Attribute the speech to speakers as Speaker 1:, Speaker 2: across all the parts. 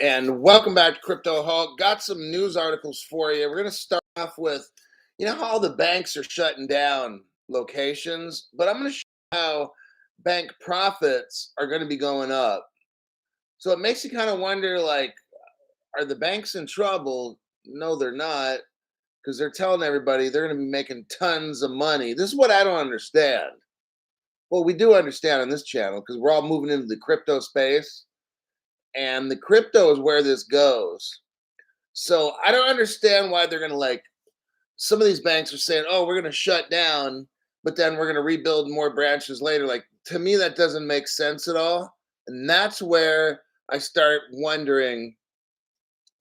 Speaker 1: And welcome back to Crypto Hulk. Got some news articles for you. We're going to start off with, how all the banks are shutting down locations, but I'm going to show you how bank profits are going to be going up. So it makes you kind of wonder, like, are the banks in trouble? No, they're not, because they're telling everybody they're going to be making tons of money. This is what I don't understand. Well, we do understand on this channel because we're all moving into the crypto space, and the crypto is where this goes. So I don't understand why they're going to, like, some of these banks are saying, oh, we're going to shut down, but then we're going to rebuild more branches later. Like, to me, that doesn't make sense at all. And that's where I start wondering,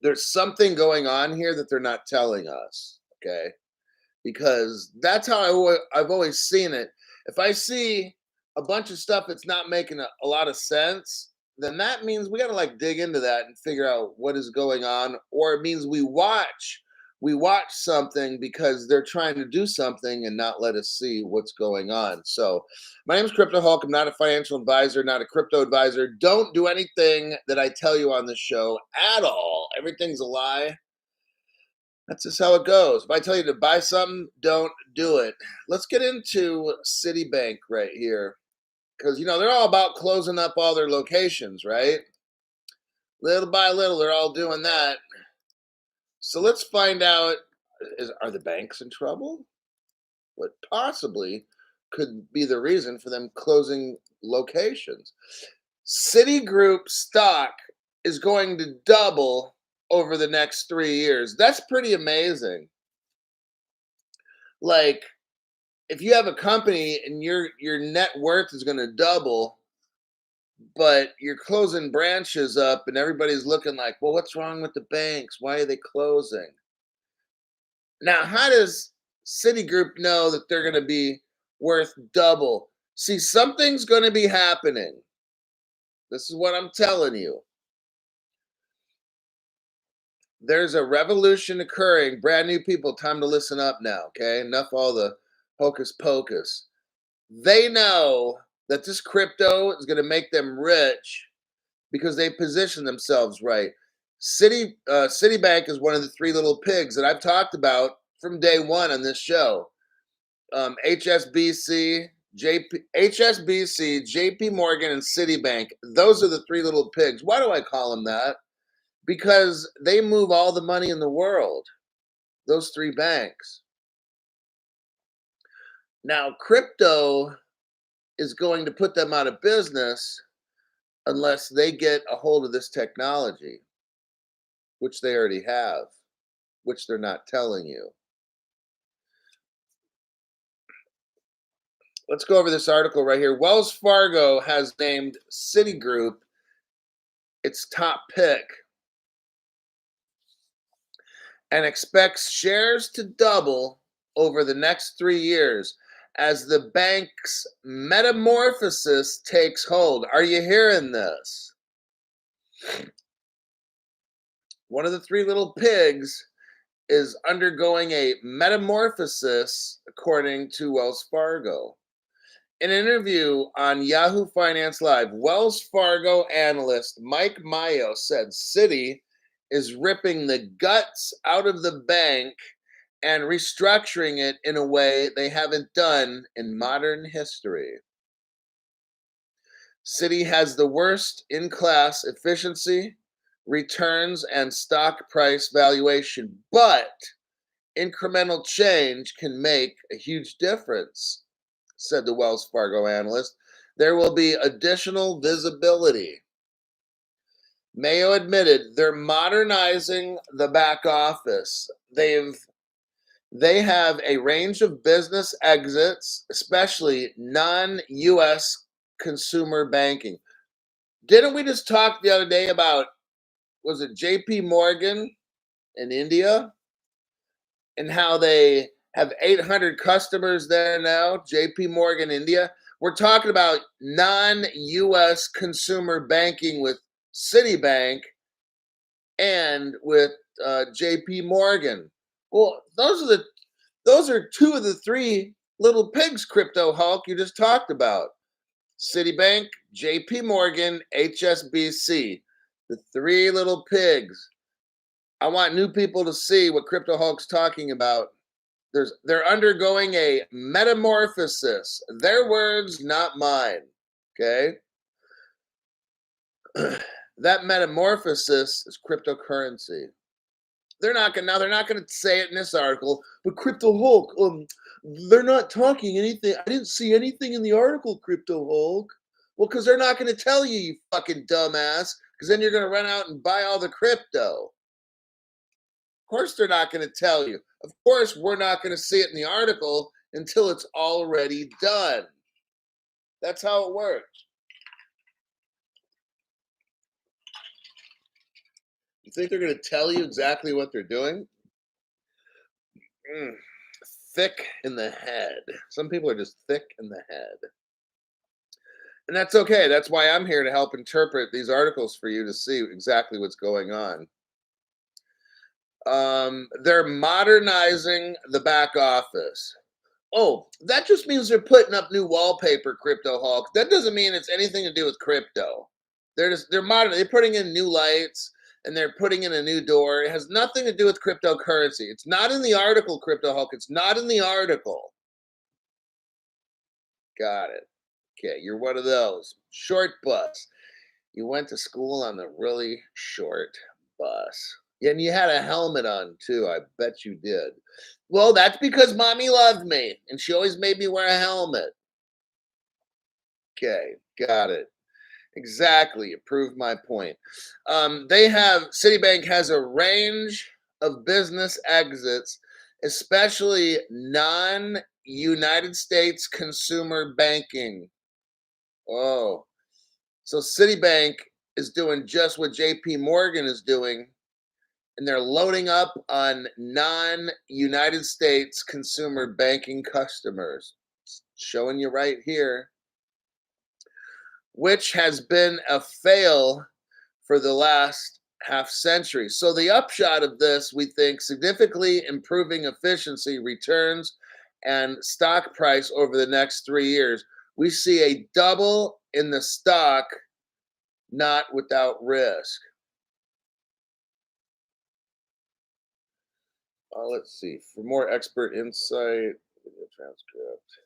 Speaker 1: there's something going on here that they're not telling us. Okay. Because that's how I've always seen it. If I see a bunch of stuff that's not making a lot of sense, then that means we got to, like, dig into that and figure out what is going on. Or it means we watch something because they're trying to do something and not let us see what's going on. So my name is Crypto Hulk. I'm not a financial advisor, not a crypto advisor. Don't do anything that I tell you on this show at all. Everything's a lie. That's just how it goes. If I tell you to buy something, don't do it. Let's get into Citibank right here. Because, they're all about closing up all their locations, right? Little by little, they're all doing that. So let's find out, are the banks in trouble? What possibly could be the reason for them closing locations? Citigroup stock is going to double over the next 3 years. That's pretty amazing. Like, if you have a company and your net worth is going to double, but you're closing branches up and everybody's looking like, well, what's wrong with the banks? Why are they closing? Now, how does Citigroup know that they're going to be worth double? See, something's going to be happening. This is what I'm telling you. There's a revolution occurring. Brand new people, time to listen up now, okay? Enough all the hocus pocus. They know that this crypto is going to make them rich because they position themselves right. Citibank is one of the three little pigs that I've talked about from day one on this show. HSBC, JP Morgan, and Citibank. Those are the three little pigs. Why do I call them that? Because they move all the money in the world. Those three banks. Now, crypto is going to put them out of business unless they get a hold of this technology, which they already have, which they're not telling you. Let's go over this article right here. Wells Fargo has named Citigroup its top pick and expects shares to double over the next 3 years as the bank's metamorphosis takes hold. Are you hearing this? One of the three little pigs is undergoing a metamorphosis, according to Wells Fargo. In an interview on Yahoo Finance Live, Wells Fargo analyst Mike Mayo said Citi is ripping the guts out of the bank and restructuring it in a way they haven't done in modern history. Citi has the worst in-class efficiency, returns, and stock price valuation, but incremental change can make a huge difference, said the Wells Fargo analyst. There will be additional visibility. Mayo admitted they're modernizing the back office. They have a range of business exits, especially non-US consumer banking. Didn't we just talk the other day about, was it JP Morgan in India? And how they have 800 customers there now, JP Morgan India. We're talking about non-US consumer banking with Citibank and with JP Morgan. Well, those are two of the three little pigs, Crypto Hulk, you just talked about. Citibank, JP Morgan, HSBC. The three little pigs. I want new people to see what Crypto Hulk's talking about. They're undergoing a metamorphosis. Their words, not mine. Okay? That metamorphosis is cryptocurrency. They're not gonna say it in this article, but Crypto Hulk, they're not talking anything. I didn't see anything in the article, Crypto Hulk. Well, because they're not gonna tell you, you fucking dumbass, because then you're gonna run out and buy all the crypto. Of course they're not gonna tell you. Of course, we're not gonna see it in the article until it's already done. That's how it works. You think they're gonna tell you exactly what they're doing? Mm. Thick in the head. Some people are just thick in the head. And that's okay. That's why I'm here to help interpret these articles for you to see exactly what's going on. They're modernizing the back office. Oh, that just means they're putting up new wallpaper, Crypto Hulk. That doesn't mean it's anything to do with crypto. They're modern. They're putting in new lights and they're putting in a new door. It has nothing to do with cryptocurrency. It's not in the article, Crypto Hulk. It's not in the article. Got it. Okay, you're one of those. Short bus. You went to school on the really short bus. And you had a helmet on too. I bet you did. Well, that's because mommy loved me and she always made me wear a helmet. Okay, got it. Exactly. You proved my point. Citibank has a range of business exits, especially non United States consumer banking. Oh, so Citibank is doing just what JP Morgan is doing, and they're loading up on non-United States consumer banking customers. Showing you right here, which has been a fail for the last half century. So the upshot of this, we think, significantly improving efficiency, returns, and stock price over the next 3 years. We see a double in the stock, not without risk. Let's see. For more expert insight, video transcript.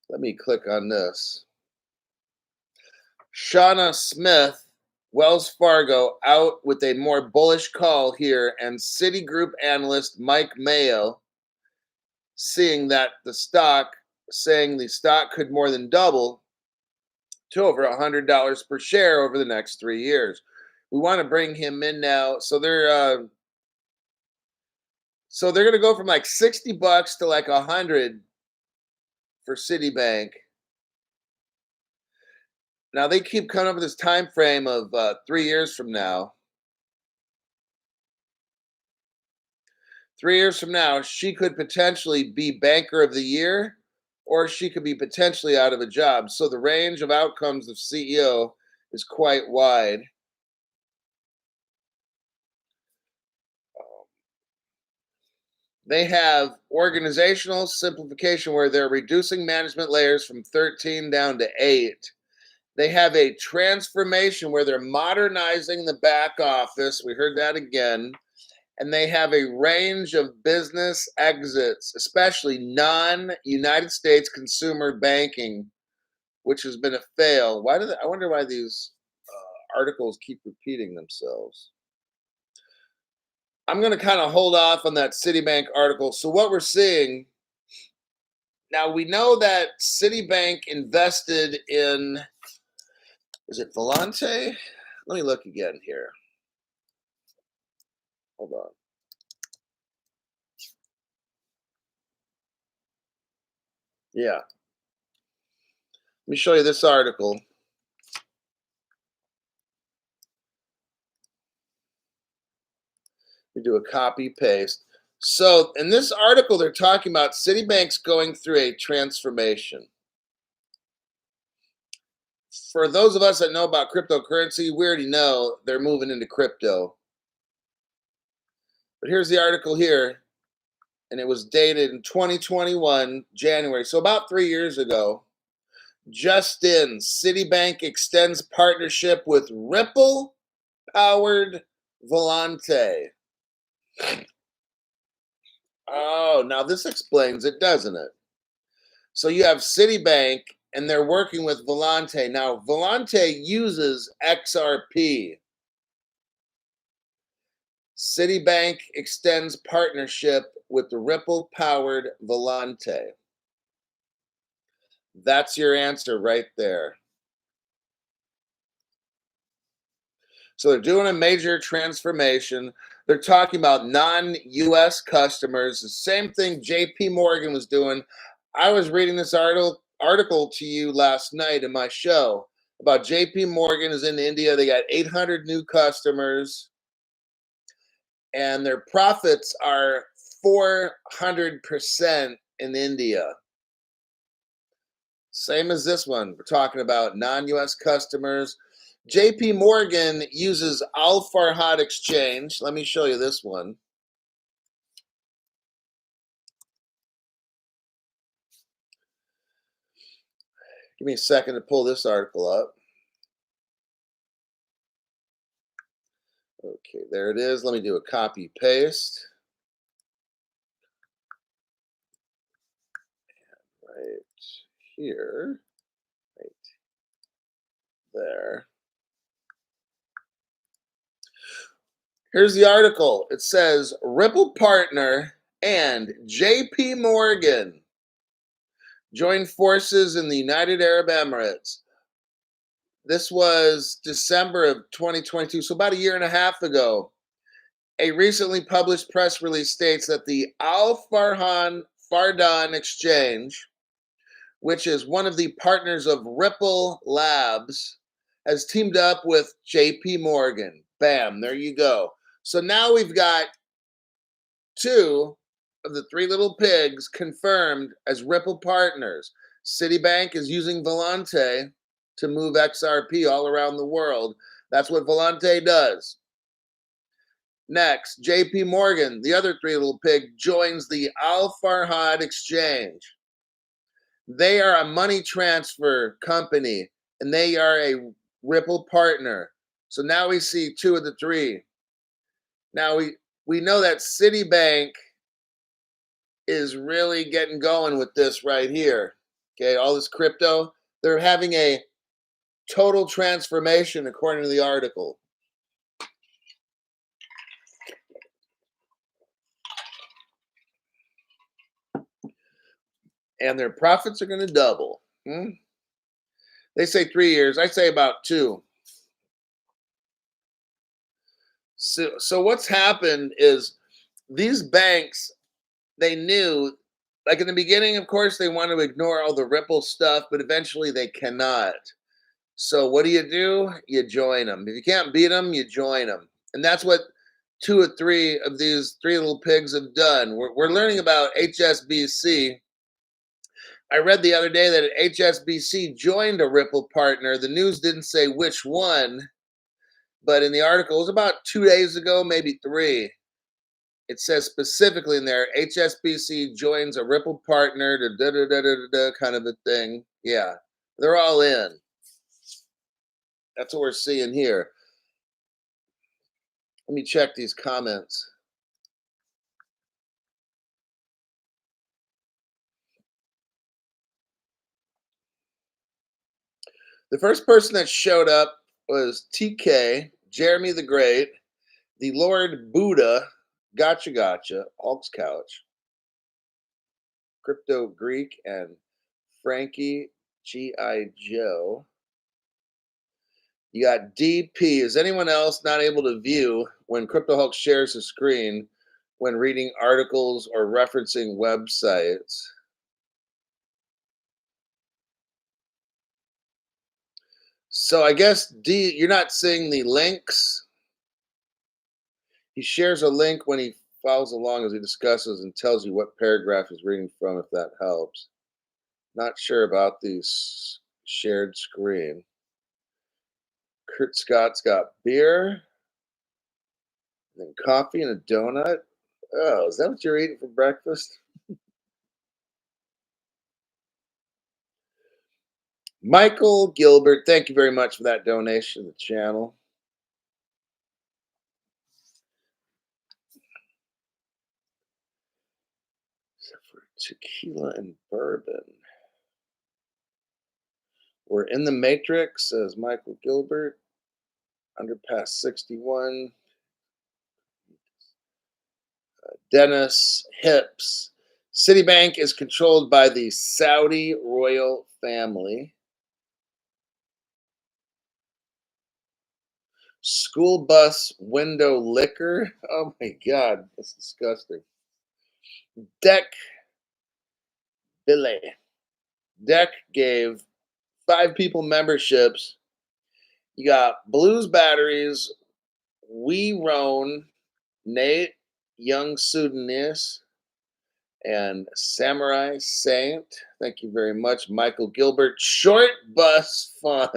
Speaker 1: Let me click on this. Shauna Smith, Wells Fargo, out with a more bullish call here, and Citigroup analyst Mike Mayo saying the stock could more than double to over $100 per share over the next 3 years. We want to bring him in now. So they're going to go from like $60 to like 100 for Citibank. Now they keep coming up with this time frame of 3 years from now. 3 years from now, she could potentially be Banker of the Year, or she could be potentially out of a job. So the range of outcomes of CEO is quite wide. They have organizational simplification where they're reducing management layers from 13 down to 8. They have a transformation where they're modernizing the back office. We heard that again. And they have a range of business exits, especially non-United States consumer banking, which has been a fail. I wonder why these articles keep repeating themselves. I'm going to kind of hold off on that Citibank article. So what we're seeing now, we know that Citibank invested in, is it Volante? Let me look again here. Hold on. Yeah. Let me show you this article. We do a copy paste. So in this article, they're talking about Citibank's going through a transformation. For those of us that know about cryptocurrency, we already know they're moving into crypto. But here's the article here, and it was dated in 2021, January, so about 3 years ago. Just in, Citibank extends partnership with Ripple powered Volante. Oh, now this explains it, doesn't it? So you have Citibank and they're working with Volante. Now, Volante uses XRP. Citibank extends partnership with the Ripple powered Volante. That's your answer right there. So they're doing a major transformation. They're talking about non-US customers, the same thing JP Morgan was doing. I was reading this article to you last night in my show about JP Morgan is in India. They got 800 new customers and their profits are 400% in India. Same as this one. We're talking about non-US customers. JP Morgan uses Al Farhad Exchange. Let me show you this one. Give me a second to pull this article up. Okay, there it is. Let me do a copy paste. Right here. Right there. Here's the article. It says Ripple partner and JP Morgan join forces in the United Arab Emirates. This was December of 2022, so about a year and a half ago. A recently published press release states that the Al Fardan Exchange, which is one of the partners of Ripple Labs, has teamed up with JP Morgan. Bam, there you go. So now we've got two of the three little pigs confirmed as Ripple partners. Citibank is using Volante to move XRP all around the world. That's what Volante does. Next, JP Morgan, the other three little pig, joins the Al Farhad Exchange. They are a money transfer company and they are a Ripple partner. So now we see two of the three. Now we know that Citibank is really getting going with this right here. Okay, all this crypto, they're having a total transformation according to the article. And their profits are going to double. They say 3 years. I say about 2. So what's happened is these banks, they knew, like in the beginning, of course, they want to ignore all the Ripple stuff, but eventually they cannot. So what do? You join them. If you can't beat them, you join them. And that's what 2 or 3 of these three little pigs have done. We're learning about HSBC. I read the other day that HSBC joined a Ripple partner. The news didn't say which one, but in the article, it was about 2 days ago, maybe 3. It says specifically in there, HSBC joins a Ripple partner, da, da, da, da, da, da, kind of a thing. Yeah, they're all in. That's what we're seeing here. Let me check these comments. The first person that showed up was TK, Jeremy the Great, the Lord Buddha, Gotcha Gotcha, Hulk's Couch, Crypto Greek, and Frankie G.I. Joe. You got DP. Is anyone else not able to view when Crypto Hulk shares his screen when reading articles or referencing websites? So I guess D, you're not seeing the links. He shares a link when he follows along as he discusses and tells you what paragraph he's reading from, if that helps. Not sure about the shared screen. Kurt Scott's got beer, and then coffee and a donut. Oh, is that what you're eating for breakfast? Michael Gilbert, thank you very much for that donation to the channel. for tequila and bourbon. We're in the Matrix, says Michael Gilbert. Underpass 61. Dennis Hips. Citibank is controlled by the Saudi royal family. School bus window liquor. Oh my God, that's disgusting. Deck Billy. Deck gave 5 people memberships. You got Blues Batteries, We Roan, Nate, Young Sudanese, and Samurai Saint. Thank you very much, Michael Gilbert. Short bus fun.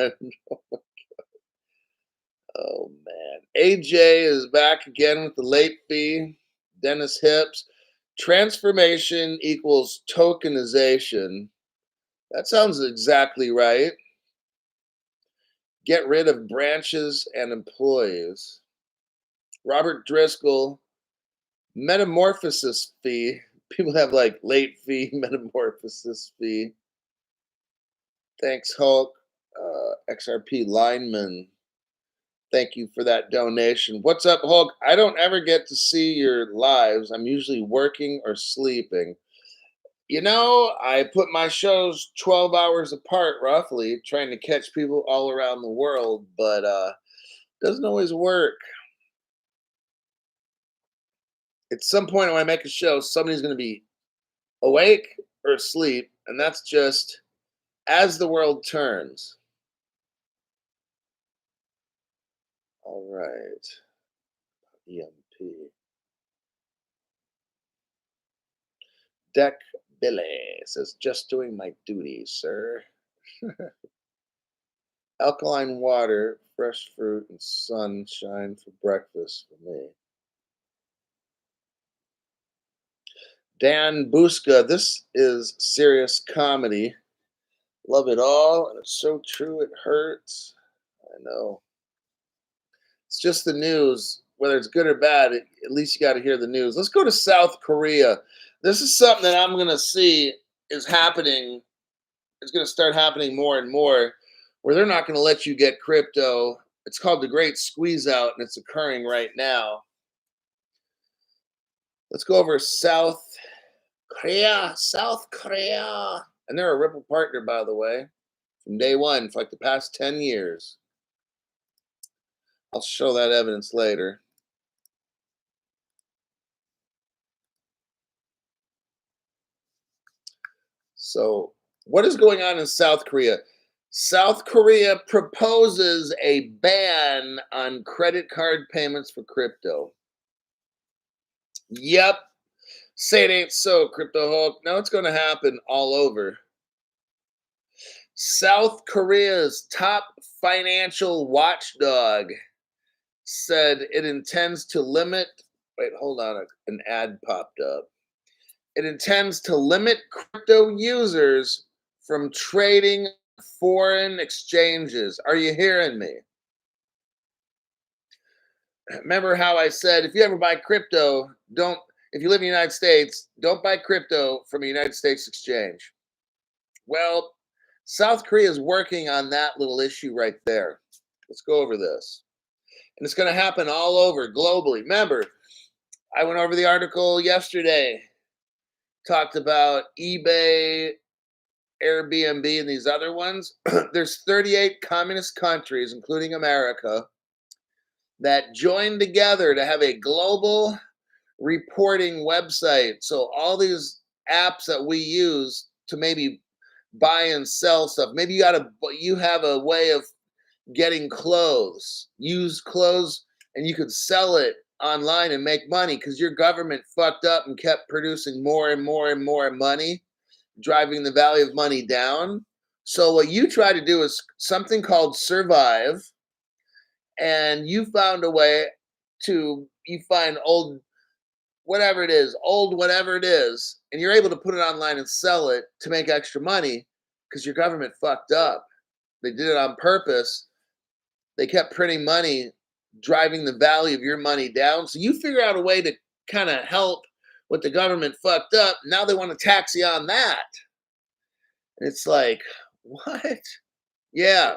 Speaker 1: Oh man. AJ is back again with the late fee. Dennis Hips. Transformation equals tokenization. That sounds exactly right. Get rid of branches and employees. Robert Driscoll. Metamorphosis fee. People have like late fee, metamorphosis fee. Thanks, Hulk. XRP lineman. Thank you for that donation. What's up, Hulk? I don't ever get to see your lives. I'm usually working or sleeping. I put my shows 12 hours apart, roughly, trying to catch people all around the world, but doesn't always work. At some point when I make a show, somebody's going to be awake or asleep, and that's just as the world turns. All right. EMP. Deck Billy says, just doing my duty, sir. Alkaline water, fresh fruit, and sunshine for breakfast for me. Dan Buska, this is serious comedy. Love it all, and it's so true it hurts. I know. It's just the news, whether it's good or bad, at least you got to hear the news. Let's go to South Korea. This is something that I'm going to see is happening. It's going to start happening more and more, where they're not going to let you get crypto. It's called the Great Squeeze Out, and it's occurring right now. Let's go over South Korea. South Korea. And they're a Ripple partner, by the way, from day one for like the past 10 years. I'll show that evidence later. So, what is going on in South Korea? South Korea proposes a ban on credit card payments for crypto. Yep. Say it ain't so, Crypto Hulk. No, it's going to happen all over. South Korea's top financial watchdog said it intends to limit. Wait, hold on. An ad popped up. It intends to limit crypto users from trading foreign exchanges. Are you hearing me? Remember how I said if you ever buy crypto, don't, if you live in the United States, don't buy crypto from a United States exchange. Well, South Korea is working on that little issue right there. Let's go over this. And it's going to happen all over globally. Remember, I went over the article yesterday, talked about eBay, Airbnb, and these other ones. There's 38 communist countries, including America, that joined together to have a global reporting website. So all these apps that we use to maybe buy and sell stuff, maybe you have a way of getting clothes, used clothes, and you could sell it online and make money because your government fucked up and kept producing more and more and more money, driving the value of money down. So what you try to do is something called survive, and you found a way to, you find old whatever it is, and you're able to put it online and sell it to make extra money because your government fucked up. They did it on purpose. They kept printing money, driving the value of your money down. So you figure out a way to kind of help what the government fucked up. Now they want to tax you on that. And it's like, what? Yeah.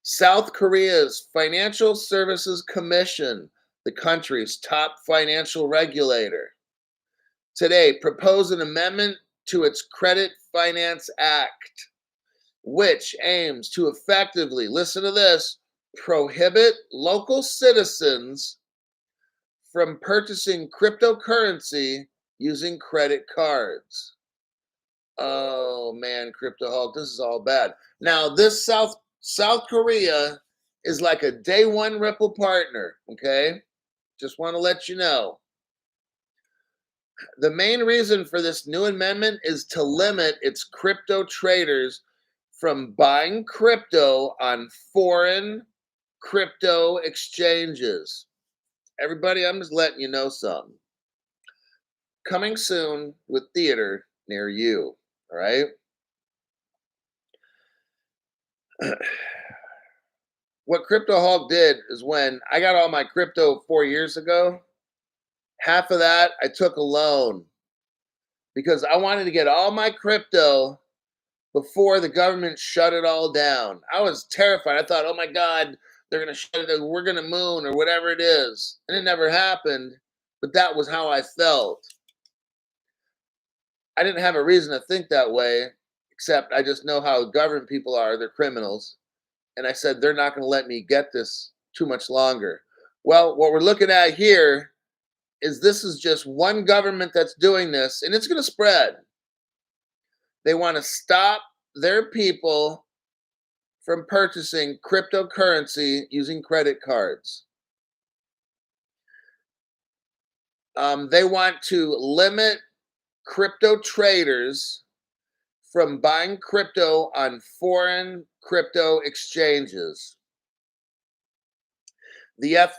Speaker 1: South Korea's Financial Services Commission, the country's top financial regulator, today proposed an amendment to its Credit Finance Act, which aims to effectively, listen to this, prohibit local citizens from purchasing cryptocurrency using credit cards. Oh man, Crypto Hulk, this is all bad. Now, this South Korea is like a day one Ripple partner, okay? Just want to let you know. The main reason for this new amendment is to limit its crypto traders from buying crypto on foreign crypto exchanges. Everybody, I'm just letting you know something. Coming soon with theater near you. All right. What Crypto Hulk did is when I got all my crypto 4 years ago, half of that I took a loan because I wanted to get all my crypto before the government shut it all down. I was terrified. I thought, oh my God, they're going to shut it, we're going to moon or whatever it is. And it never happened, but that was how I felt. I didn't have a reason to think that way, except I just know how government people are. They're criminals. And I said, they're not going to let me get this too much longer. Well, what we're looking at here is this is just one government that's doing this, and it's going to spread. They want to stop their people from purchasing cryptocurrency using credit cards. They want to limit crypto traders from buying crypto on foreign crypto exchanges. The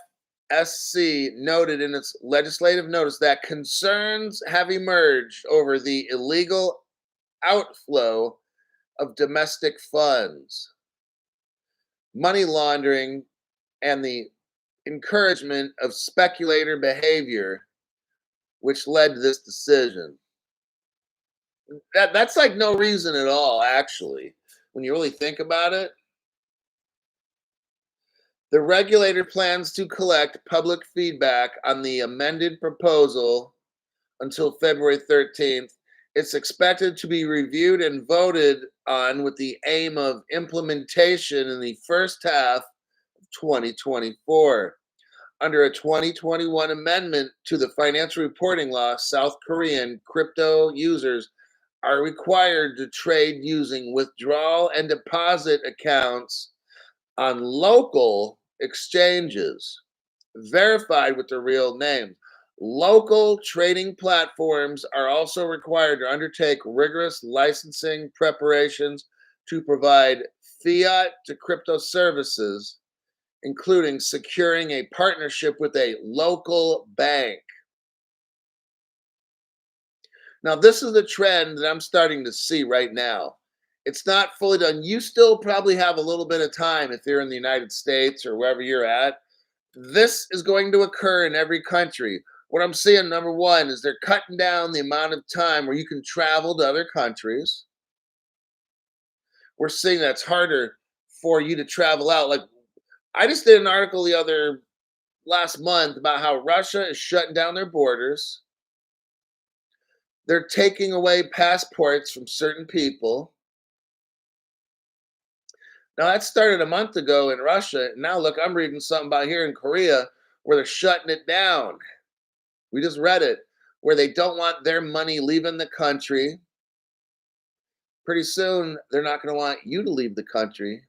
Speaker 1: FSC noted in its legislative notice that concerns have emerged over the illegal outflow of domestic funds, money laundering, and the encouragement of speculator behavior, which led to this decision. That's like no reason at all, actually, when you really think about it. The regulator plans to collect public feedback on the amended proposal until February 13th. It's expected to be reviewed and voted on with the aim of implementation in the first half of 2024. Under a 2021 amendment to the financial reporting law, South Korean crypto users are required to trade using withdrawal and deposit accounts on local exchanges verified with their real name. Local trading platforms are also required to undertake rigorous licensing preparations to provide fiat to crypto services, including securing a partnership with a local bank. Now, this is the trend that I'm starting to see right now. It's not fully done. You still probably have a little bit of time if you're in the United States or wherever you're at. This is going to occur in every country. What I'm seeing, number one, is they're cutting down the amount of time where you can travel to other countries. We're seeing that it's harder for you to travel out. Like, I just did an article last month about how Russia is shutting down their borders. They're taking away passports from certain people. Now, that started a month ago in Russia. Now, look, I'm reading something about here in Korea where they're shutting it down. We just read it, where they don't want their money leaving the country. Pretty soon, they're not going to want you to leave the country.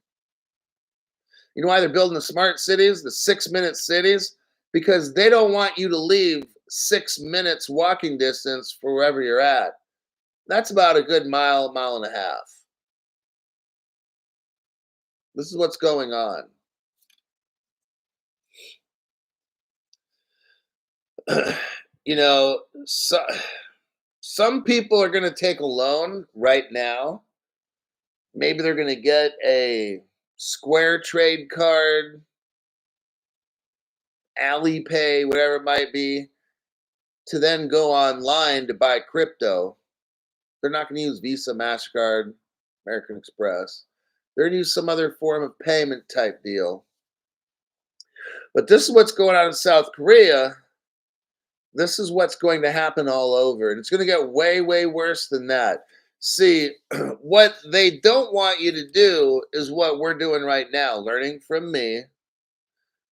Speaker 1: You know why they're building the smart cities, the 6-minute cities? Because they don't want you to leave 6 minutes walking distance for wherever you're at. That's about a good mile, mile and a half. This is what's going on. You know, some people are going to take a loan right now. Maybe they're going to get a Square Trade card, Alipay, whatever it might be. to then go online to buy crypto. They're not going to use Visa, MasterCard, American Express. They're going to use some other form of payment type deal. But this is what's going on in South Korea. This is what's going to happen all over. And it's going to get way, way worse than that. See, what they don't want you to do is what we're doing right now, learning from me,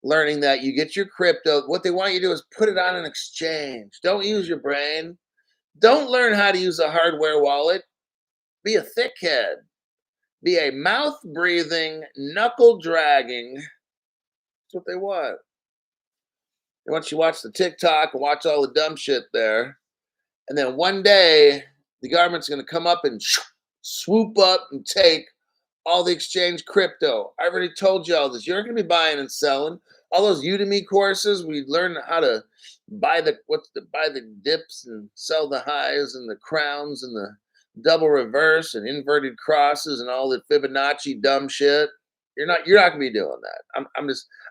Speaker 1: learning that you get your crypto. What they want you to do is put it on an exchange. Don't use your brain. Don't learn how to use a hardware wallet. Be a thickhead. Be a mouth breathing, knuckle dragging. That's what they want. They want you to watch the TikTok and watch all the dumb shit there. And then one day, the government's going to come up and swoop up and take all the exchange crypto. I already told you all this. You're not going to be buying and selling. All those Udemy courses, we learn how to buy the dips and sell the highs and the crowns and the double reverse and inverted crosses and all the Fibonacci dumb shit. You're not going to be doing that.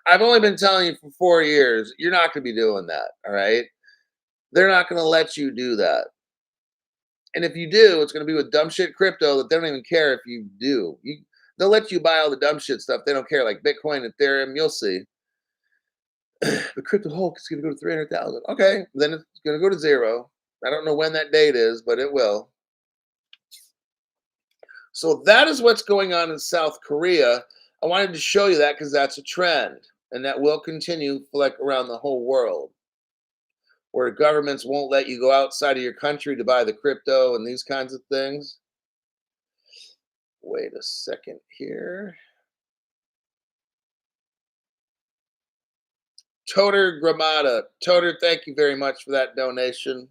Speaker 1: I've only been telling you for 4 years, you're not going to be doing that. All right. They're not going to let you do that. And if you do, it's going to be with dumb shit crypto that they don't even care if you do. They'll let you buy all the dumb shit stuff. They don't care, like Bitcoin, Ethereum. You'll see. The crypto Hulk is going to go to 300,000. Okay, then it's going to go to zero. I don't know when that date is, but it will. So that is what's going on in South Korea. I wanted to show you that because that's a trend, and that will continue like around the whole world, where governments won't let you go outside of your country to buy the crypto and these kinds of things. Wait a second here. Toter Gramada. Toter, thank you very much for that donation.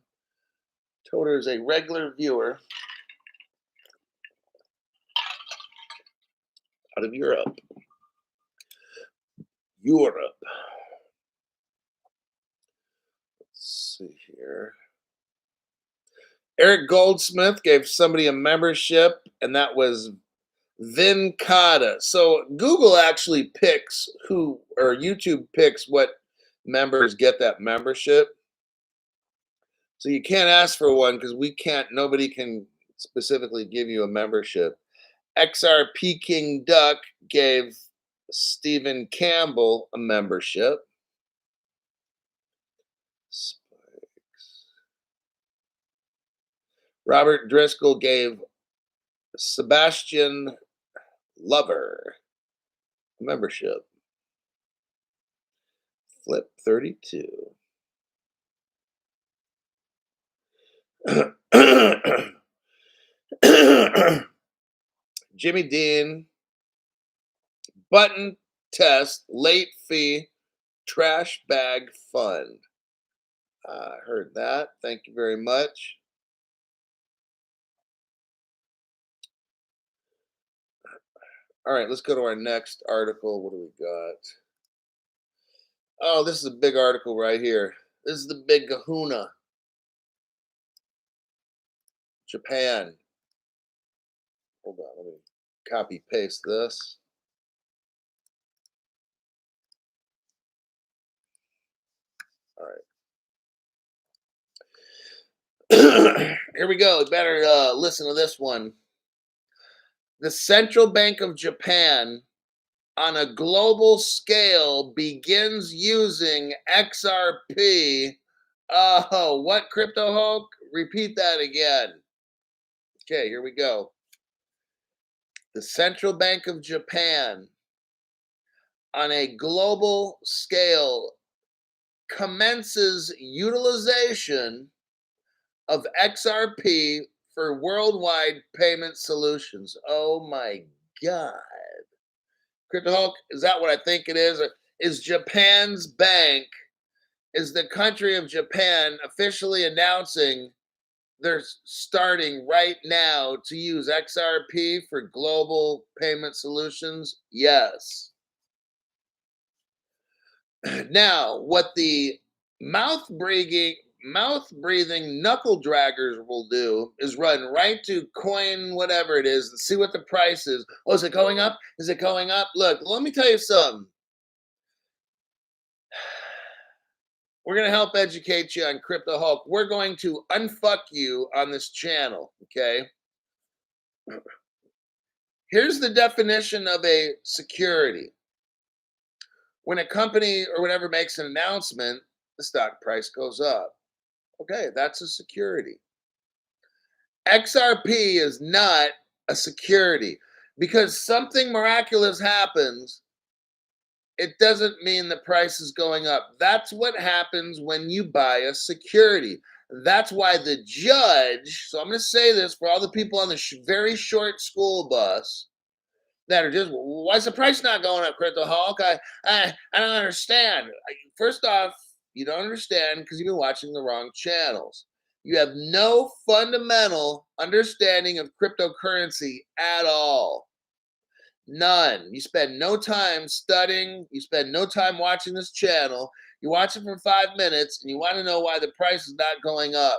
Speaker 1: Toter is a regular viewer out of Europe. Let's see here. Eric Goldsmith gave somebody a membership, and that was Vincada. So Google actually picks or YouTube picks what members get that membership. So you can't ask for one because nobody can specifically give you a membership. XRP King Duck gave Stephen Campbell a membership. Robert Driscoll gave Sebastian Lover a membership. Flip 32. Jimmy Dean, button test, late fee, trash bag fund. I heard that. Thank you very much. All right, let's go to our next article. What do we got? Oh, this is a big article right here. This is the big kahuna. Japan. Hold on, let me copy paste this. All right. Here we go. You better listen to this one. The Central Bank of Japan, on a global scale, begins using XRP. Oh, what, Crypto Hulk? Repeat that again. Okay, here we go. The Central Bank of Japan, on a global scale, commences utilization of XRP for worldwide payment solutions. Oh my God. Crypto Hulk, is that what I think it is? Or is Japan's bank, is the country of Japan officially announcing they're starting right now to use XRP for global payment solutions? Yes. Now, what the mouth breathing knuckle draggers will do is run right to coin whatever it is and see what the price is. Oh, is it going up? Is it going up? Look, let me tell you something. We're going to help educate you on Crypto Hulk. We're going to unfuck you on this channel, okay? Here's the definition of a security. When a company or whatever makes an announcement, the stock price goes up. Okay, that's a security. XRP is not a security because something miraculous happens. It doesn't mean the price is going up. That's what happens when you buy a security. That's why the judge, so I'm going to say this for all the people on the very short school bus that are just, why's the price not going up, Crypto Hulk? I don't understand. First off, you don't understand because you've been watching the wrong channels. You have no fundamental understanding of cryptocurrency at all. None. You spend no time studying. You spend no time watching this channel. You watch it for 5 minutes and you want to know why the price is not going up.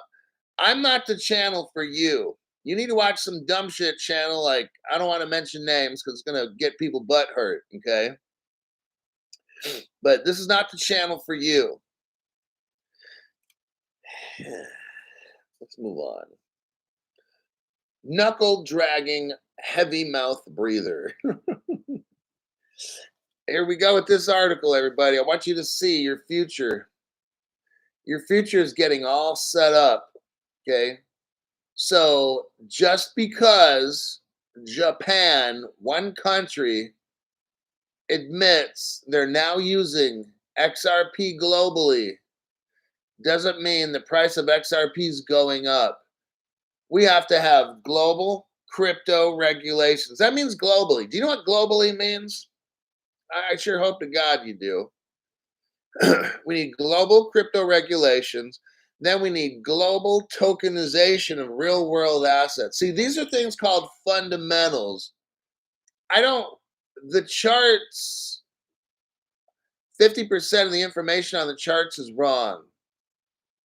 Speaker 1: I'm not the channel for you. You need to watch some dumb shit channel like, I don't want to mention names because it's going to get people butt hurt, okay? But this is not the channel for you. Let's move on. Knuckle dragging, heavy mouth breather. Here we go with this article, everybody. I want you to see your future. Your future is getting all set up, okay? So just because Japan, one country, admits they're now using XRP globally, doesn't mean the price of XRP is going up. We have to have global crypto regulations. That means globally. Do you know what globally means? I sure hope to God you do. We need global crypto regulations. Then we need global tokenization of real world assets. See, these are things called fundamentals. The charts, 50% of the information on the charts is wrong.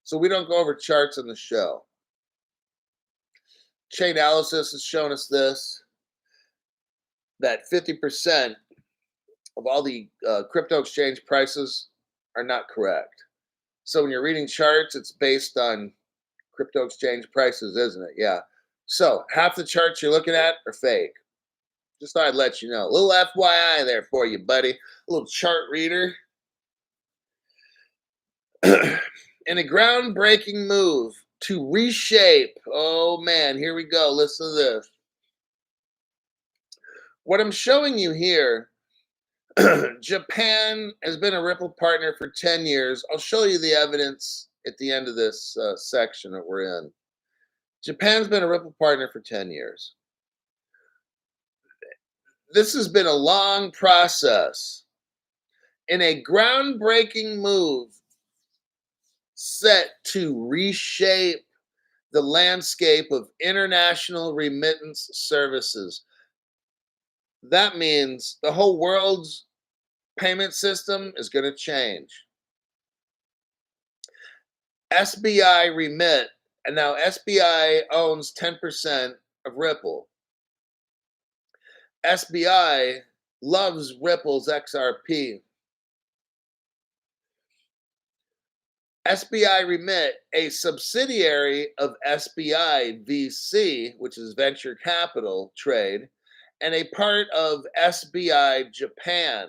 Speaker 1: So we don't go over charts on the show. Chainalysis has shown us this, that 50% of all the crypto exchange prices are not correct. So when you're reading charts, it's based on crypto exchange prices, isn't it? Yeah. So half the charts you're looking at are fake. Just thought I'd let you know. A little FYI there for you, buddy. A little chart reader. In a groundbreaking move to reshape, oh man, here we go. Listen to this. What I'm showing you here, Japan has been a Ripple partner for 10 years. I'll show you the evidence at the end of this section that we're in. Japan's been a Ripple partner for 10 years. This has been a long process. In a groundbreaking move set to reshape the landscape of international remittance services. That means the whole world's payment system is going to change. SBI Remit, and now SBI owns 10% of Ripple. SBI loves Ripple's XRP. SBI Remit, a subsidiary of SBI VC, which is venture capital trade, and a part of SBI Japan,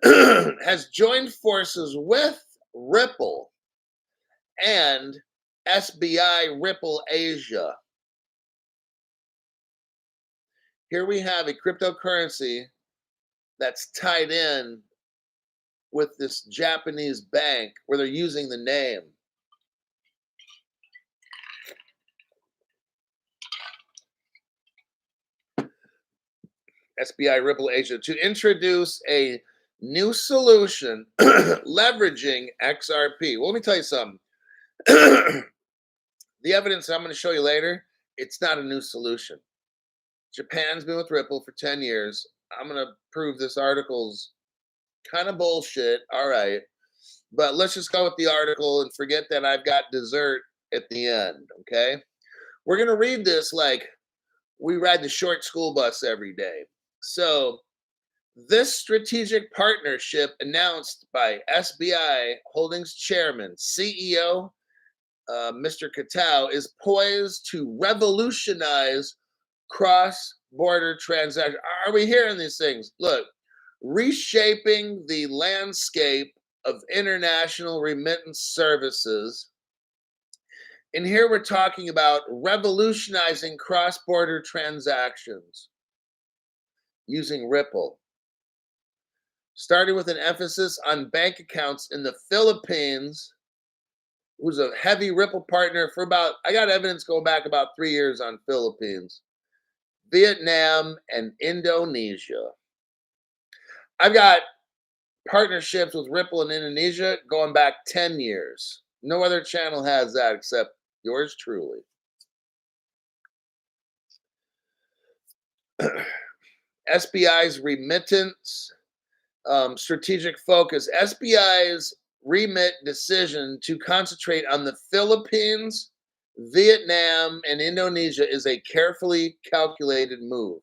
Speaker 1: has joined forces with Ripple and SBI Ripple Asia. Here we have a cryptocurrency that's tied in with this Japanese bank where they're using the name. SBI Ripple Asia to introduce a new solution leveraging XRP. Well, let me tell you something. The evidence I'm going to show you later, it's not a new solution. Japan's been with Ripple for 10 years. I'm going to prove this article's kind of bullshit. All right. But let's just go with the article and forget that I've got dessert at the end. Okay. We're going to read this like we ride the short school bus every day. So This strategic partnership announced by SBI Holdings Chairman, CEO, Mr. Katao, is poised to revolutionize cross-border transactions. Are we hearing these things? Look, reshaping the landscape of international remittance services. And here we're talking about revolutionizing cross-border transactions using Ripple, starting with an emphasis on bank accounts in the Philippines, who's a heavy Ripple partner for about, I got evidence going back about 3 years on Philippines, Vietnam, and Indonesia. I've got partnerships with Ripple in Indonesia going back 10 years. No other channel has that except yours truly. SBI's remittance strategic focus. SBI's remit decision to concentrate on the Philippines, Vietnam, and Indonesia is a carefully calculated move.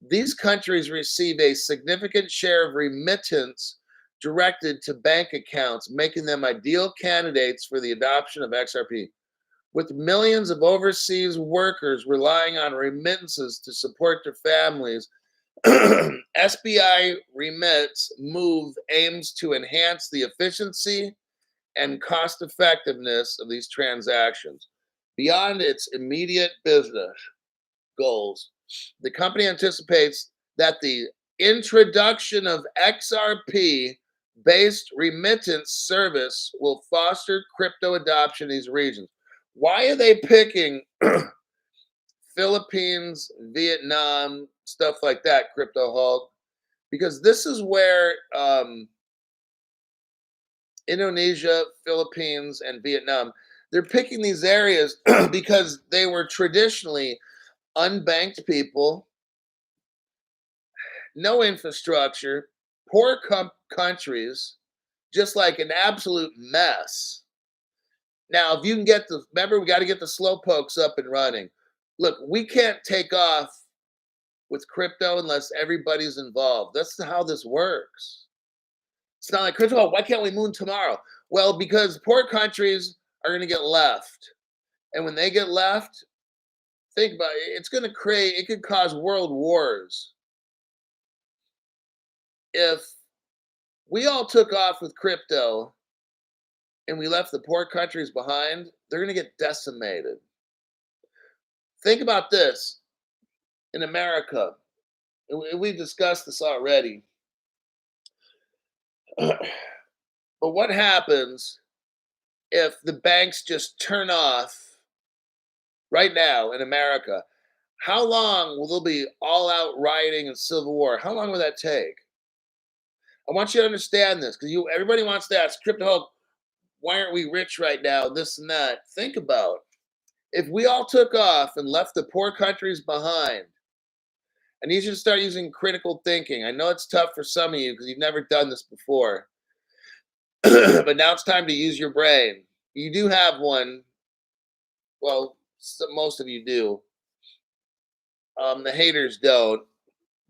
Speaker 1: These countries receive a significant share of remittance directed to bank accounts, making them ideal candidates for the adoption of XRP. With millions of overseas workers relying on remittances to support their families, SBI Remit's move aims to enhance the efficiency and cost effectiveness of these transactions. Beyond its immediate business goals, the company anticipates that the introduction of XRP based remittance service will foster crypto adoption in these regions. Why are they picking Philippines, Vietnam, stuff like that, Crypto Hulk? Because this is where Indonesia, Philippines, and Vietnam, they're picking these areas because they were traditionally unbanked people, no infrastructure, poor countries, just like an absolute mess. Now, if you can get the, remember, we got to get the slow pokes up and running. Look, we can't take off with crypto unless everybody's involved. That's how this works. It's not like crypto, why can't we moon tomorrow? Well, because poor countries are going to get left. And when they get left, think about it, it's going to create, it could cause world wars. If we all took off with crypto and we left the poor countries behind, they're going to get decimated. Think about this in America. We've discussed this already. But what happens if the banks just turn off right now in America? How long will there be all out rioting and civil war? How long will that take? I want you to understand this because everybody wants to ask Crypto Hulk, why aren't we rich right now? This and that. Think about if we all took off and left the poor countries behind. I need you to start using critical thinking. I know it's tough for some of you because you've never done this before. But now it's time to use your brain. You do have one. Well, most of you do. The haters don't.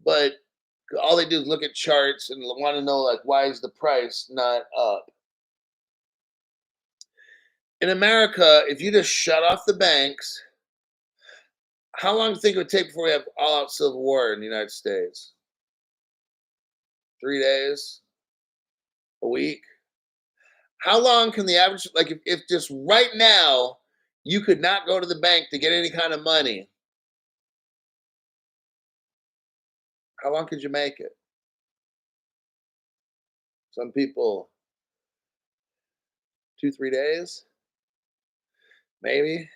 Speaker 1: But all they do is look at charts and want to know, like, why is the price not up? In America, if you just shut off the banks, how long do you think it would take before we have all-out civil war in the United States? 3 days? A week? How long can the average, like if just right now you could not go to the bank to get any kind of money, how long could you make it? Some people 2, 3 days, maybe.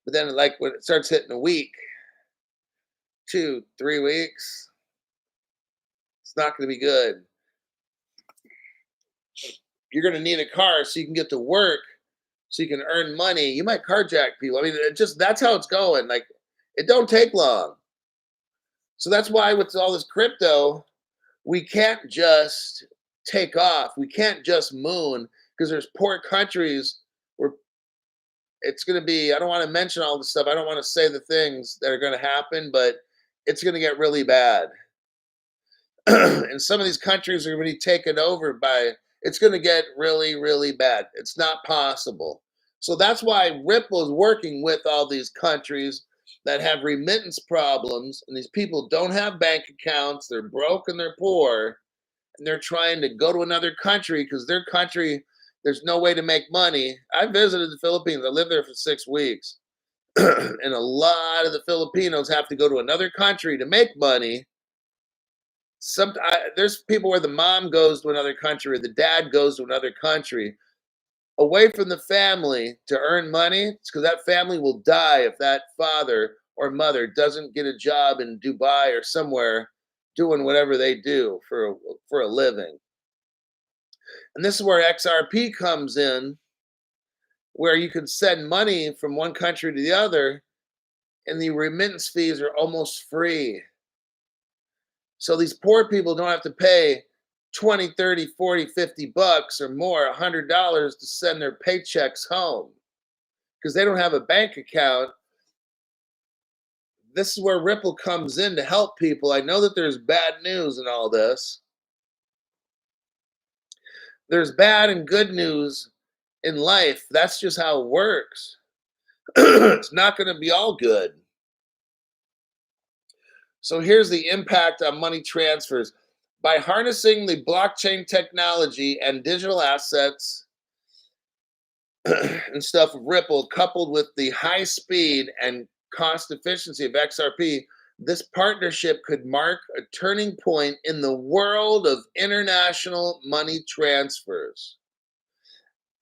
Speaker 1: But then like when it starts hitting a week, 2, 3 weeks, it's not going to be good. You're going to need a car so you can get to work, so you can earn money. You might carjack people. I mean, that's how it's going. Like, it don't take long. So that's why with all this crypto, we can't just take off. We can't just moon because there's poor countries where it's going to be, I don't want to mention all this stuff. I don't want to say the things that are going to happen, but it's going to get really bad. And some of these countries are going to be taken over by, it's going to get really, really bad. It's not possible. So that's why Ripple is working with all these countries that have remittance problems, and these people don't have bank accounts, they're broke and they're poor, and they're trying to go to another country because their country, there's no way to make money. I visited the Philippines, I lived there for 6 weeks. And a lot of the Filipinos have to go to another country to make money. There's people where the mom goes to another country or the dad goes to another country away from the family to earn money. It's because that family will die if that father or mother doesn't get a job in Dubai or somewhere doing whatever they do for a living. And this is where XRP comes in, where you can send money from one country to the other, and the remittance fees are almost free. So these poor people don't have to pay 20, 30, 40, 50 bucks or more, $100 to send their paychecks home because they don't have a bank account. This is where Ripple comes in to help people. I know that there's bad news in all this. There's bad and good news in life. That's just how it works. It's not going to be all good. So here's the impact on money transfers. By harnessing the blockchain technology and digital assets and stuff of Ripple, coupled with the high speed and cost efficiency of XRP, this partnership could mark a turning point in the world of international money transfers.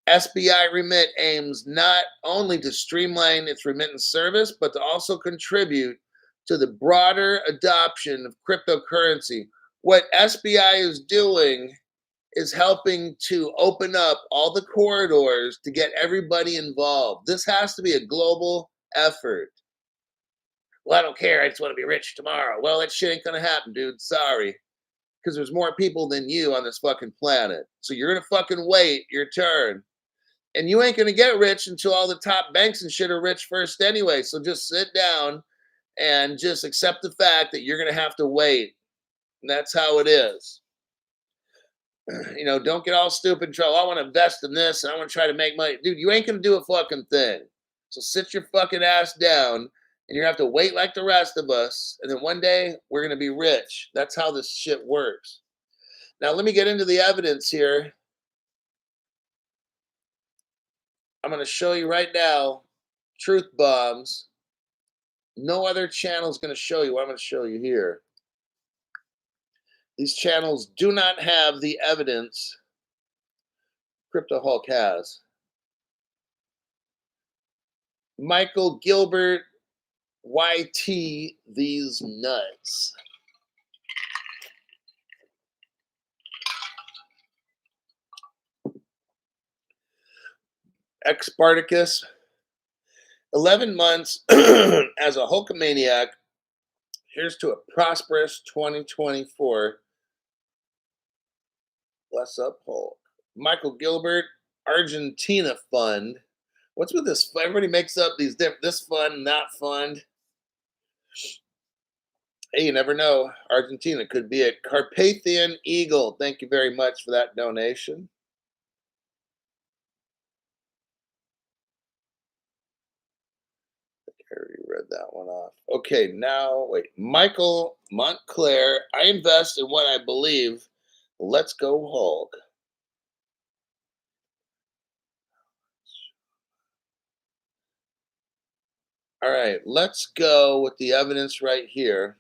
Speaker 1: SBI Remit aims not only to streamline its remittance service, but to also contribute to the broader adoption of cryptocurrency. What SBI is doing is helping to open up all the corridors to get everybody involved. This has to be a global effort. Well, I don't care. I just want to be rich tomorrow. Well, that shit ain't going to happen, dude. Sorry. Because there's more people than you on this fucking planet. So you're going to fucking wait your turn. And you ain't going to get rich until all the top banks and shit are rich first anyway. So just sit down and just accept the fact that you're going to have to wait. And that's how it is. You know, don't get all stupid in trouble. I want to invest in this and I want to try to make money. Dude, you ain't going to do a fucking thing. So sit your fucking ass down and you're going to have to wait like the rest of us. And then one day we're going to be rich. That's how this shit works. Now, let me get into the evidence here. I'm going to show you right now truth bombs. No other channel is going to show you what I'm going to show you here. These channels do not have the evidence Crypto Hulk has. Michael Gilbert, YT, these nuts. Ex Spartacus, 11 months as a Hulkamaniac. Here's to a prosperous 2024. Bless up, Hulk. Michael Gilbert, Argentina Fund. What's with this? Everybody makes up these this fund, that fund. Hey, you never know. Argentina could be a Carpathian Eagle. Thank you very much for that donation. I already read that one off. Okay, now wait. Michael Montclair. I invest in what I believe. Let's go Hulk. All right, let's go with the evidence right here.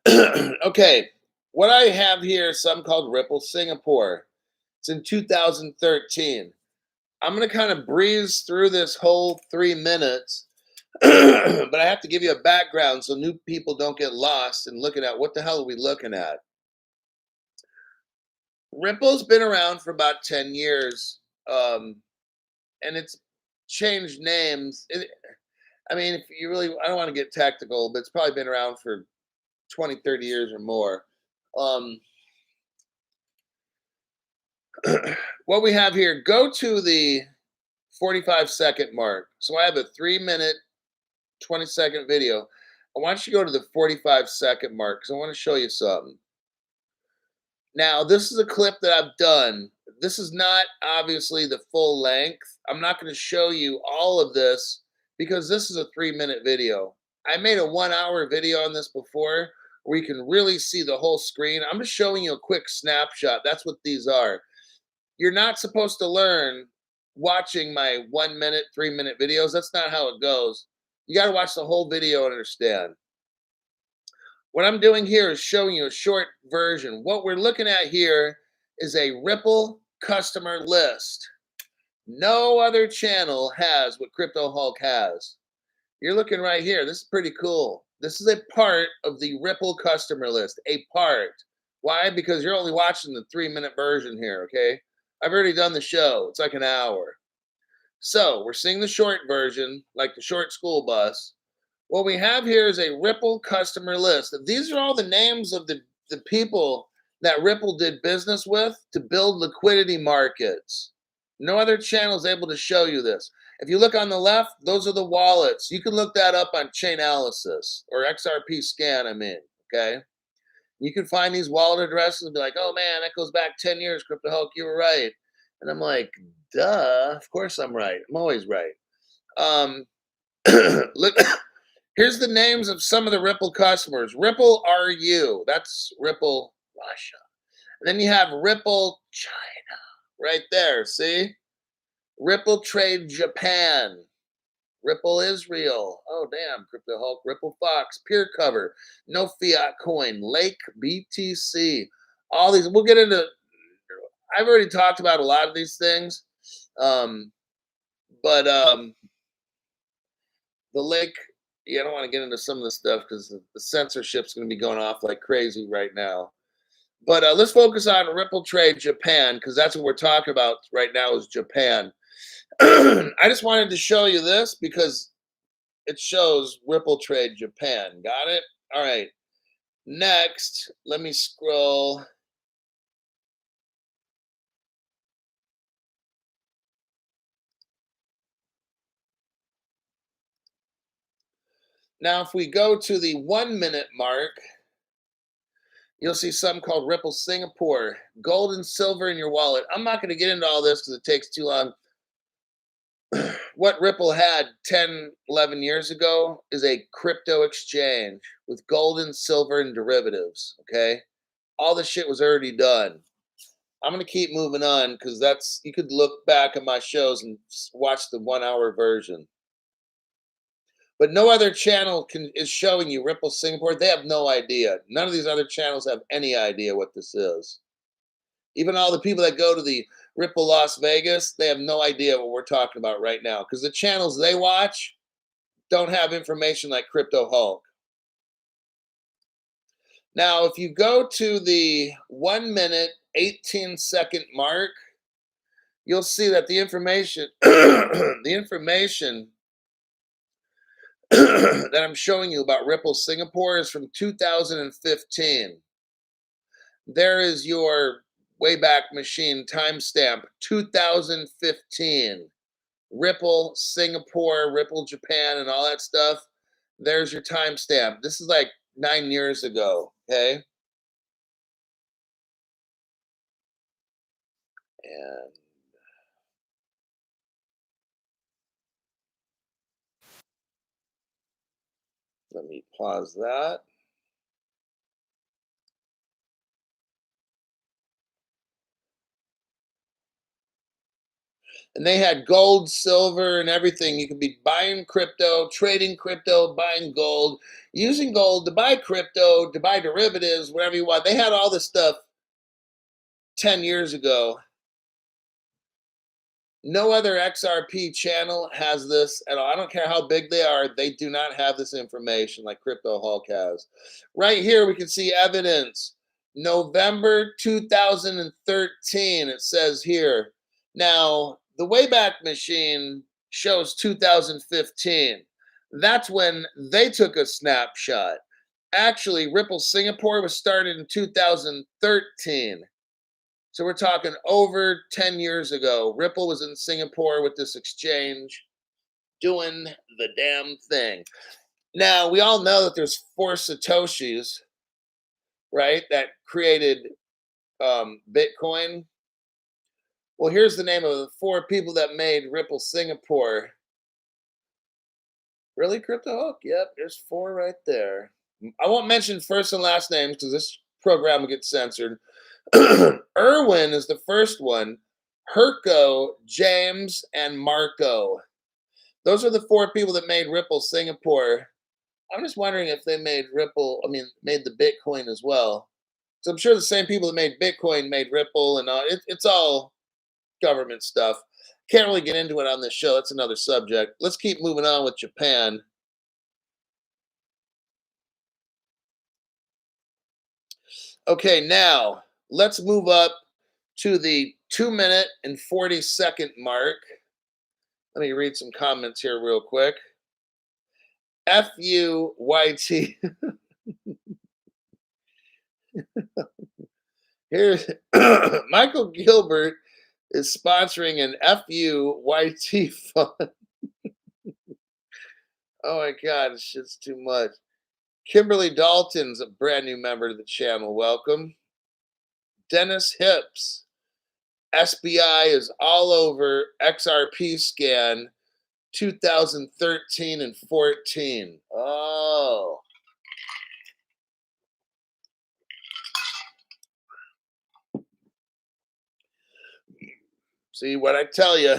Speaker 1: Okay, what I have here is something called Ripple Singapore. It's in 2013. I'm going to kind of breeze through this whole 3 minutes, but I have to give you a background so new people don't get lost in looking at what the hell are we looking at. Ripple's been around for about 10 years, and it's changed names. I mean, if you really, I don't want to get technical, but it's probably been around for 20, 30 years or more. What we have here, go to the 45-second mark. So I have a 3 minute, 20-second video. I want you to go to the 45-second mark because I want to show you something. Now, this is a clip that I've done. This is not obviously the full length. I'm not going to show you all of this because this is a 3-minute video. I made a 1-hour video on this before where you can really see the whole screen. I'm just showing you a quick snapshot. That's what these are. You're not supposed to learn watching my 1 minute, 3-minute videos. That's not how it goes. You got to watch the whole video and understand. What I'm doing here is showing you a short version. What we're looking at here is a Ripple customer list. No other channel has what Crypto Hulk has. You're looking right here. This is pretty cool. This is a part of the Ripple customer list. A part. Why? Because you're only watching the 3-minute version here, okay? I've already done the show. It's like an hour. So we're seeing the short version, like the short school bus. What we have here is a Ripple customer list. These are all the names of the people that Ripple did business with to build liquidity markets. No other channel is able to show you this. If you look on the left, those are the wallets. You can look that up on Chainalysis or XRP Scan, okay? You can find these wallet addresses and be like, oh man, that goes back 10 years, Crypto Hulk, you were right. And I'm like, duh, of course I'm right. I'm always right. Look, here's the names of some of the Ripple customers. Ripple RU, that's Ripple Russia. And then you have Ripple China right there, see? Ripple Trade Japan, Ripple Israel. Oh, damn, Crypto Hulk. Ripple Fox, Peer Cover, No Fiat Coin, Lake BTC. All these, we'll get into, I've already talked about a lot of these things. But the Lake, yeah, I don't want to get into some of the stuff because the censorship's going to be going off like crazy right now. But let's focus on Ripple Trade Japan because that's what we're talking about right now is Japan. I just wanted to show you this because it shows Ripple Trade Japan. Got it? All right. Next, let me scroll. Now, if we go to the 1-minute mark, you'll see something called Ripple Singapore, gold and silver in your wallet. I'm not going to get into all this because it takes too long. What Ripple had 10, 11 years ago is a crypto exchange with gold and silver and derivatives, okay? All the shit was already done. I'm going to keep moving on because that's, you could look back at my shows and watch the 1-hour version. But no other channel is showing you Ripple Singapore. They have no idea. None of these other channels have any idea what this is. Even all the people that go to the Ripple Las Vegas, they have no idea what we're talking about right now because the channels they watch don't have information like Crypto Hulk. Now, if you go to the 1-minute, 18-second mark, you'll see that the information, the information that I'm showing you about Ripple Singapore is from 2015. There is your Wayback Machine timestamp, 2015. Ripple Singapore, Ripple Japan, and all that stuff. There's your timestamp. This is like 9 years ago, okay? And let me pause that. And they had gold, silver, and everything. You could be buying crypto, trading crypto, buying gold, using gold to buy crypto, to buy derivatives, whatever you want. They had all this stuff 10 years ago. No other XRP channel has this at all. I don't care how big they are. They do not have this information like Crypto Hulk has. Right here, we can see evidence. November 2013, it says here. Now, the Wayback Machine shows 2015. That's when they took a snapshot. Actually, Ripple Singapore was started in 2013. So we're talking over 10 years ago. Ripple was in Singapore with this exchange doing the damn thing. Now, we all know that there's four Satoshis, right, that created Bitcoin. Well, here's the name of the four people that made Ripple Singapore. Really, Crypto Hook? Yep, there's four right there. I won't mention first and last names because this program will get censored. Erwin is the first one. Herco, James, and Marco. Those are the four people that made Ripple Singapore. I'm just wondering if they made Ripple, made the Bitcoin as well. So I'm sure the same people that made Bitcoin made Ripple and all. It's all government stuff. Can't really get into it on this show. That's another subject. Let's keep moving on with Japan. Okay, now let's move up to the 2 minute and 40-second mark. Let me read some comments here real quick. FUYT. Here's Michael Gilbert is sponsoring an FUYT fund. Oh my God, it's just too much. Kimberly Dalton's a brand new member to the channel. Welcome. Dennis Hips. SBI is all over XRP scan 2013 and 14. Oh. See what I tell you.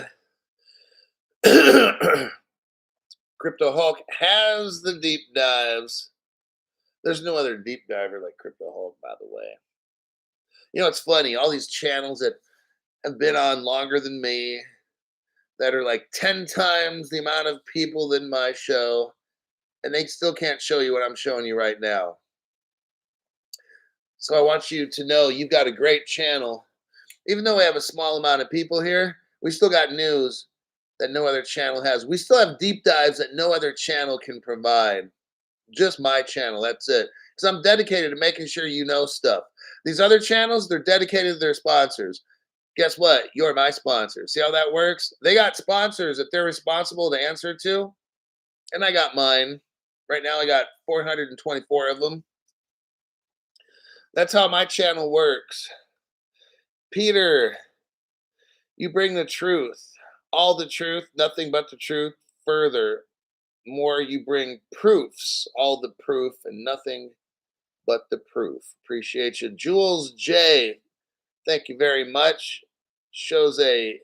Speaker 1: Crypto Hulk has the deep dives. There's no other deep diver like Crypto Hulk, by the way. You know, it's funny. All these channels that have been on longer than me, that are like 10 times the amount of people than my show, and they still can't show you what I'm showing you right now. So I want you to know you've got a great channel. Even though we have a small amount of people here, we still got news that no other channel has. We still have deep dives that no other channel can provide. Just my channel, that's it. Because I'm dedicated to making sure you know stuff. These other channels, they're dedicated to their sponsors. Guess what? You're my sponsor. See how that works? They got sponsors that they're responsible to answer to, and I got mine. Right now, I got 424 of them. That's how my channel works. Peter, you bring the truth. All the truth, nothing but the truth. Further, more you bring proofs. All the proof and nothing but the proof. Appreciate you. Jules J, thank you very much. Shows a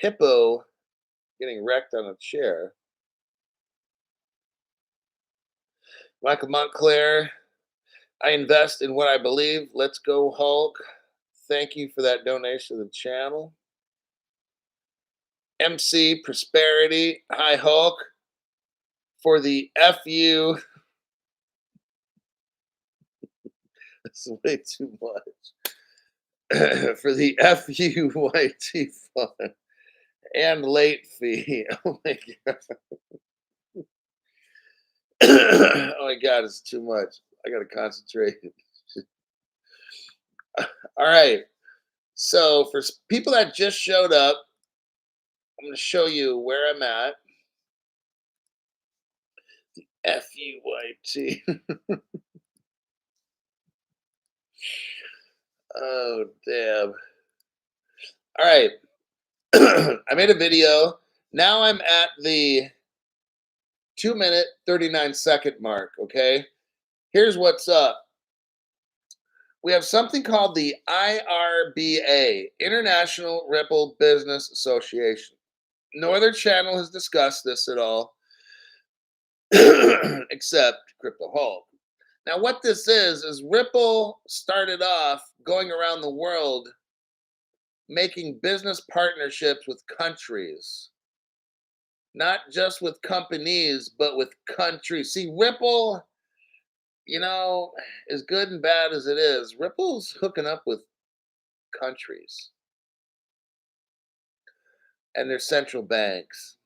Speaker 1: hippo getting wrecked on a chair. Michael Montclair, I invest in what I believe. Let's go, Hulk. Thank you for that donation to the channel. MC Prosperity, hi, Hulk. For the FU, that's way too much. For the FUYT fund and late fee. Oh my God. Oh my God, it's too much. I got to concentrate. All right. So for people that just showed up, I'm going to show you where I'm at. FUYT. Oh, damn. All right. I made a video. Now I'm at the 2 minute, 39-second mark. Okay. Here's what's up. We have something called the IRBA, International Ripple Business Association. No other channel has discussed this at all, except Crypto Hulk. Now, what this is Ripple started off going around the world making business partnerships with countries. Not just with companies, but with countries. See, Ripple, as good and bad as it is, Ripple's hooking up with countries and their central banks.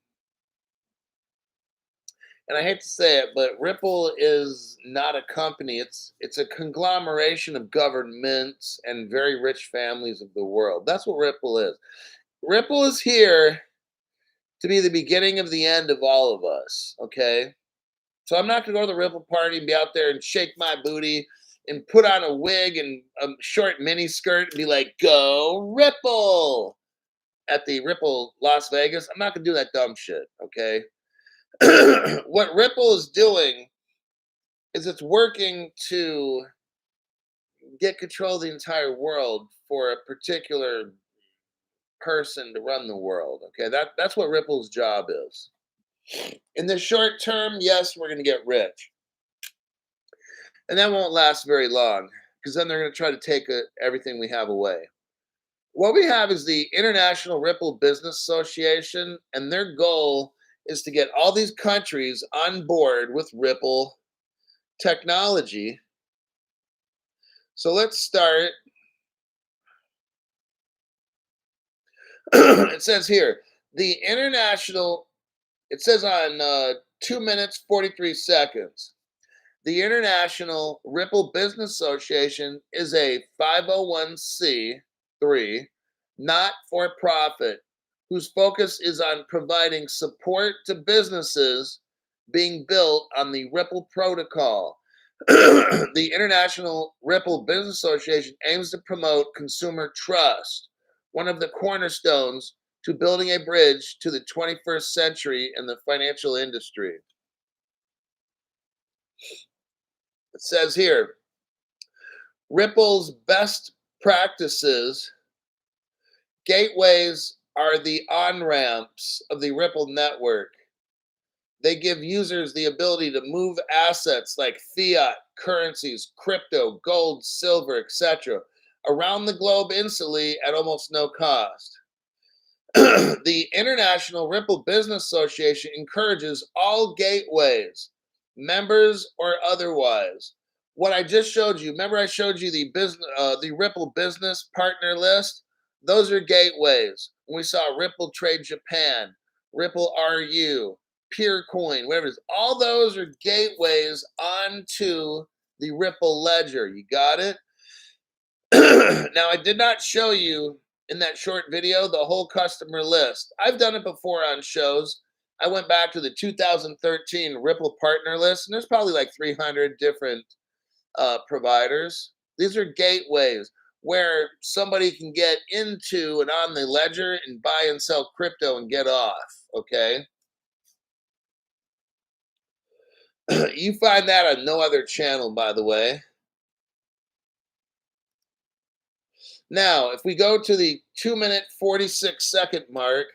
Speaker 1: And I hate to say it, but Ripple is not a company. It's a conglomeration of governments and very rich families of the world. That's what Ripple is. Ripple is here to be the beginning of the end of all of us, okay? So I'm not going to go to the Ripple party and be out there and shake my booty and put on a wig and a short mini skirt and be like, "Go Ripple" at the Ripple Las Vegas. I'm not going to do that dumb shit. Okay. What Ripple is doing is it's working to get control of the entire world for a particular person to run the world. Okay, that's what Ripple's job is. In the short term, yes, we're going to get rich, and that won't last very long because then they're going to try to take everything we have away. What we have is the International Ripple Business Association, and their goal is to get all these countries on board with Ripple technology. So let's start. It says here the international. It says on 2 minutes 43 seconds. The International Ripple Business Association is a 501c3 not for profit whose focus is on providing support to businesses being built on the Ripple protocol. The International Ripple Business Association aims to promote consumer trust, one of the cornerstones to building a bridge to the 21st century in the financial industry. It says here, Ripple's best practices gateways are the on-ramps of the Ripple network. They give users the ability to move assets like fiat, currencies, crypto, gold, silver, etc. around the globe instantly at almost no cost. The International Ripple Business Association encourages all gateways, members or otherwise. What I just showed you, remember I showed you the Ripple Business Partner List? Those are gateways. We saw Ripple Trade Japan, Ripple RU, Peercoin, whatever it is. All those are gateways onto the Ripple ledger. You got it? Now, I did not show you in that short video the whole customer list. I've done it before on shows. I went back to the 2013 Ripple partner list, and there's probably like 300 different providers. These are gateways where somebody can get into and on the ledger and buy and sell crypto and get off, okay? You find that on no other channel, by the way. Now, if we go to the 2-minute 46-second mark,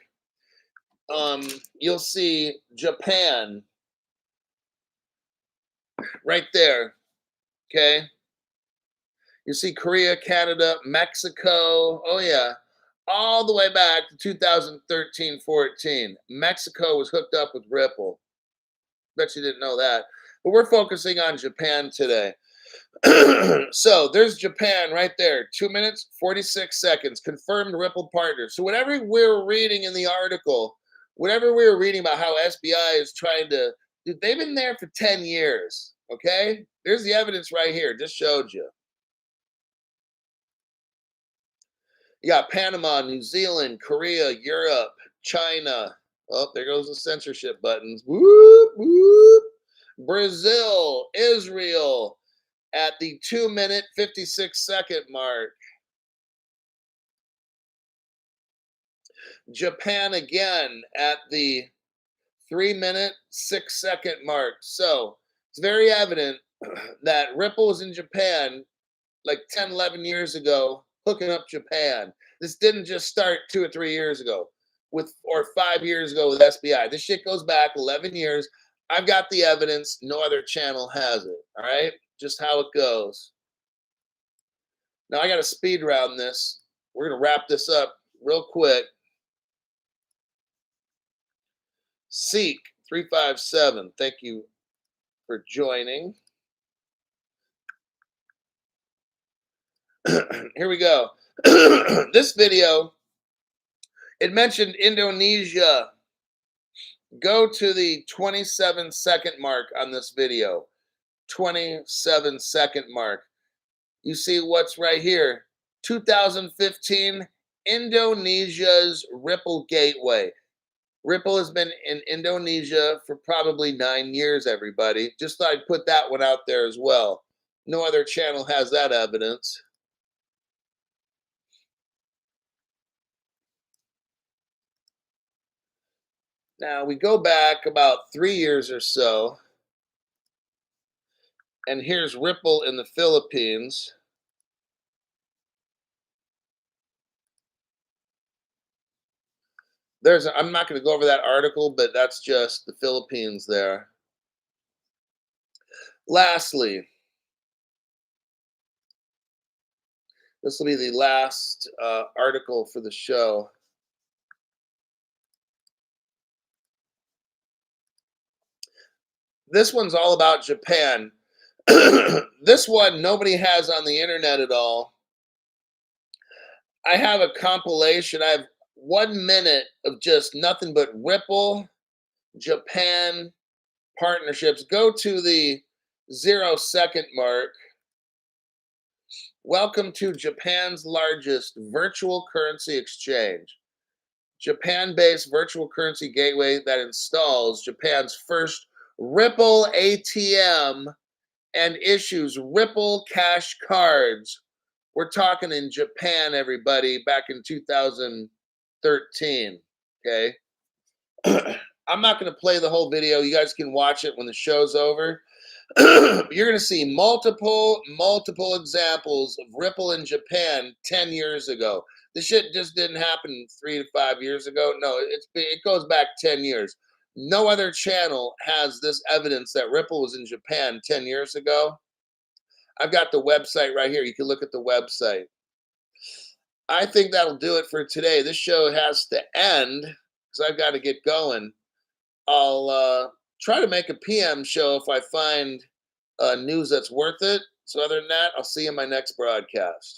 Speaker 1: you'll see Japan right there. Okay. You see Korea, Canada, Mexico. Oh, yeah. All the way back to 2013-14. Mexico was hooked up with Ripple. Bet you didn't know that. But we're focusing on Japan today. So there's Japan right there. 2 minutes, 46 seconds. Confirmed Ripple partner. So whatever we're reading in the article, whatever we were reading about how SBI is trying to, dude, they've been there for 10 years. Okay? There's the evidence right here. Just showed you. You got Panama, New Zealand, Korea, Europe, China. Oh, there goes the censorship buttons. Whoop, whoop. Brazil, Israel at the 2-minute 56-second mark. Japan again at the 3-minute 6-second mark. So it's very evident that Ripple was in Japan like 10, 11 years ago, hooking up Japan. This didn't just start 2 or 3 years ago or 5 years ago with SBI. This shit goes back 11 years. I've got the evidence. No other channel has it. All right? Just how it goes. Now I got to speed round this. We're going to wrap this up real quick. Seek 357. Thank you for joining. Here we go. This video, it mentioned Indonesia. Go to the 27-second mark on this video. 27-second mark. You see what's right here. 2015, Indonesia's Ripple Gateway. Ripple has been in Indonesia for probably 9 years, everybody. Just thought I'd put that one out there as well. No other channel has that evidence. Now we go back about 3 years or so, and here's Ripple in the Philippines. I'm not going to go over that article, but that's just the Philippines there. Lastly, this will be the last article for the show. This one's all about Japan. This one nobody has on the internet at all. I have a compilation. I have 1 minute of just nothing but Ripple, Japan partnerships. Go to the 0 second mark. Welcome to Japan's largest virtual currency exchange. Japan based virtual currency gateway that installs Japan's first Ripple ATM and issues Ripple cash cards. We're talking in Japan, everybody, back in 2013. Okay. I'm not going to play the whole video. You guys can watch it when the show's over. You're going to see multiple examples of Ripple in Japan 10 years ago. This shit just didn't happen 3 to 5 years ago. No, it goes back 10 years. No other channel has this evidence that Ripple was in Japan 10 years ago. I've got the website right here. You can look at the website. I think that'll do it for today. This show has to end because I've got to get going. I'll try to make a PM show if I find news that's worth it. So other than that, I'll see you in my next broadcast.